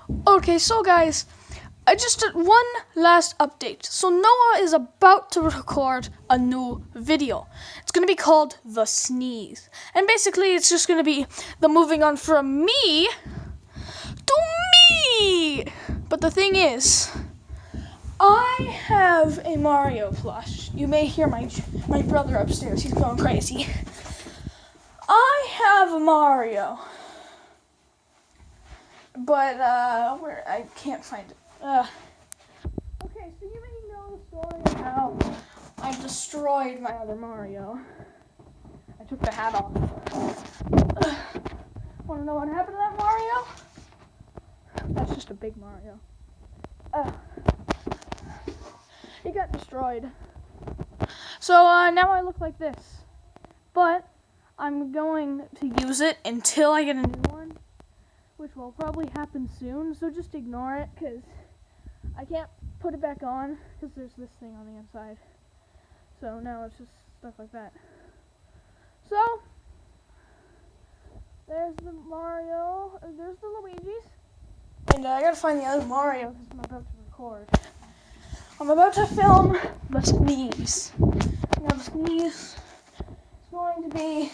Okay, so guys, I just did one last update. So Noah is about to record a new video. It's going to be called The Sneeze. And basically it's just going to be the moving on from me to me. But the thing is, I have a Mario plush. You may hear my brother upstairs. He's going crazy. I have a Mario. But, where I can't find it. Okay, so you may know the story of how I destroyed my other Mario. I took the hat off. Want to know what happened to that Mario? That's just a big Mario. He got destroyed. So, now I look like this. But, I'm going to use it until I get a new one, which will probably happen soon, so just ignore it, because I can't put it back on, because there's this thing on the inside. So now it's just stuff like that. So, there's the Mario, there's the Luigi's, and I gotta find the other Mario, because I'm about to record. I'm about to film The Sneeze. Now The Sneeze is going to be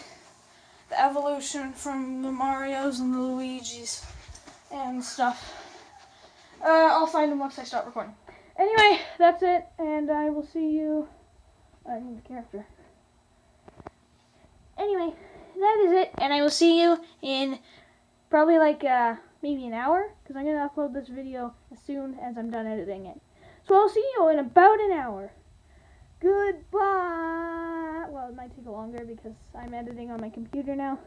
the evolution from the Marios and the Luigis and stuff. I'll find them once I start recording. Anyway, that's it, and I will see you. I need the character. Anyway, that is it, and I will see you in probably like maybe an hour, because I'm going to upload this video as soon as I'm done editing it. So I'll see you in about an hour. Goodbye. Well, it might take longer because I'm editing on my computer now.